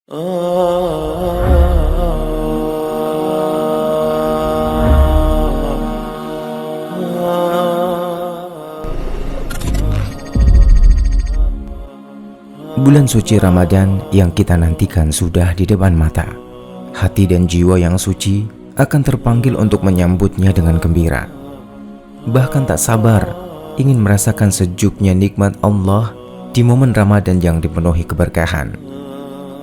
Bulan suci Ramadan yang kita nantikan sudah di depan mata. Hati dan jiwa yang suci akan terpanggil untuk menyambutnya dengan gembira. Bahkan tak sabar ingin merasakan sejuknya nikmat Allah di momen Ramadan yang dipenuhi keberkahan.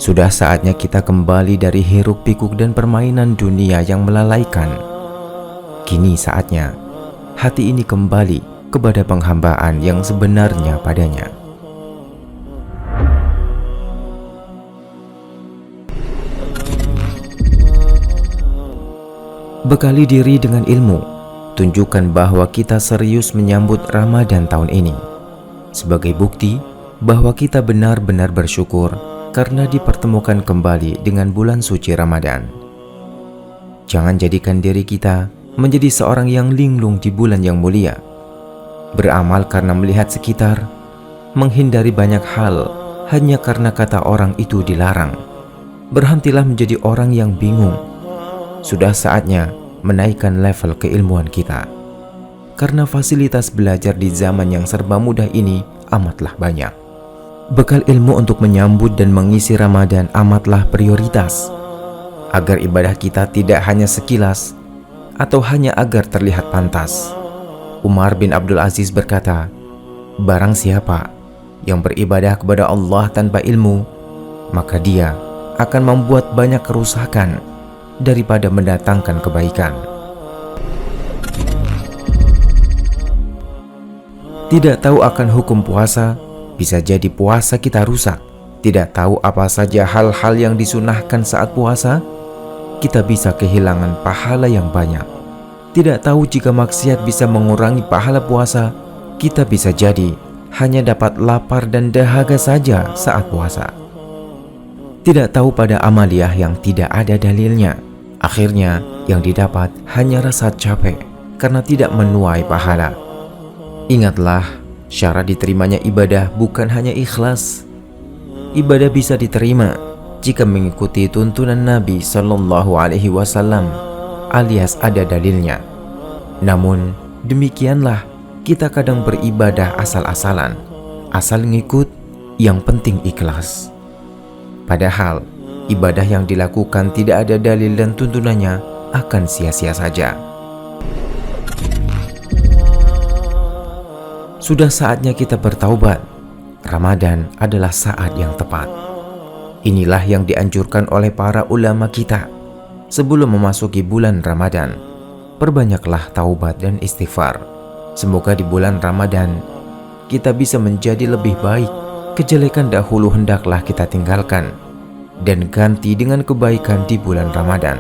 Sudah saatnya kita kembali dari hiruk pikuk dan permainan dunia yang melalaikan. Kini saatnya hati ini kembali kepada penghambaan yang sebenarnya padanya. Bekali diri dengan ilmu, tunjukkan bahwa kita serius menyambut Ramadan tahun ini. Sebagai bukti bahwa kita benar-benar bersyukur karena dipertemukan kembali dengan bulan suci Ramadan. Jangan jadikan diri kita menjadi seorang yang linglung di bulan yang mulia. Beramal karena melihat sekitar, menghindari banyak hal hanya karena kata orang itu dilarang. Berhentilah menjadi orang yang bingung. Sudah saatnya menaikkan level keilmuan kita. Karena fasilitas belajar di zaman yang serba mudah ini amatlah banyak. Bekal ilmu untuk menyambut dan mengisi Ramadan amatlah prioritas. Agar ibadah kita tidak hanya sekilas atau hanya agar terlihat pantas. Umar bin Abdul Aziz berkata, barang siapa yang beribadah kepada Allah tanpa ilmu, maka dia akan membuat banyak kerusakan daripada mendatangkan kebaikan. Tidak tahu akan hukum puasa, bisa jadi puasa kita rusak. Tidak tahu apa saja hal-hal yang disunahkan saat puasa, kita bisa kehilangan pahala yang banyak. Tidak tahu jika maksiat bisa mengurangi pahala puasa, kita bisa jadi hanya dapat lapar dan dahaga saja saat puasa. Tidak tahu pada amaliyah yang tidak ada dalilnya, akhirnya yang didapat hanya rasa capek karena tidak menuai pahala. Ingatlah, syarat diterimanya ibadah bukan hanya ikhlas. Ibadah bisa diterima jika mengikuti tuntunan Nabi Shallallahu Alaihi Wasallam alias ada dalilnya. Namun demikianlah kita kadang beribadah asal-asalan, asal ngikut, yang penting ikhlas. Padahal ibadah yang dilakukan tidak ada dalil dan tuntunannya akan sia-sia saja. Sudah saatnya kita bertaubat. Ramadan adalah saat yang tepat. Inilah yang dianjurkan oleh para ulama kita. Sebelum memasuki bulan Ramadan, perbanyaklah taubat dan istighfar. Semoga di bulan Ramadan kita bisa menjadi lebih baik. Kejelekan dahulu hendaklah kita tinggalkan dan ganti dengan kebaikan di bulan Ramadan.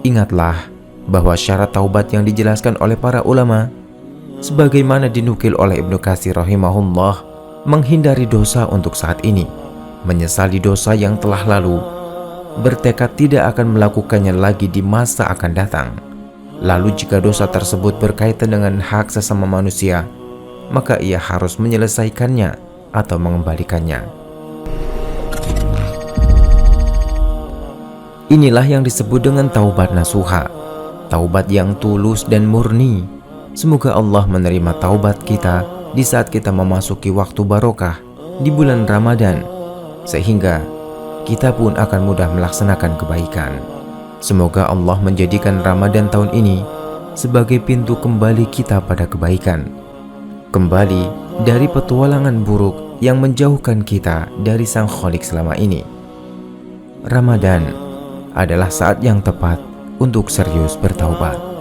Ingatlah bahwa syarat taubat yang dijelaskan oleh para ulama, sebagaimana dinukil oleh Ibnu Katsir rahimahullah, menghindari dosa untuk saat ini, menyesali dosa yang telah lalu, bertekad tidak akan melakukannya lagi di masa akan datang. Lalu jika dosa tersebut berkaitan dengan hak sesama manusia, maka ia harus menyelesaikannya atau mengembalikannya. Inilah yang disebut dengan taubat nasuha, taubat yang tulus dan murni. Semoga Allah menerima taubat kita di saat kita memasuki waktu barokah di bulan Ramadan, sehingga kita pun akan mudah melaksanakan kebaikan. Semoga Allah menjadikan Ramadan tahun ini sebagai pintu kembali kita pada kebaikan, kembali dari petualangan buruk yang menjauhkan kita dari Sang Khalik selama ini. Ramadan adalah saat yang tepat untuk serius bertaubat.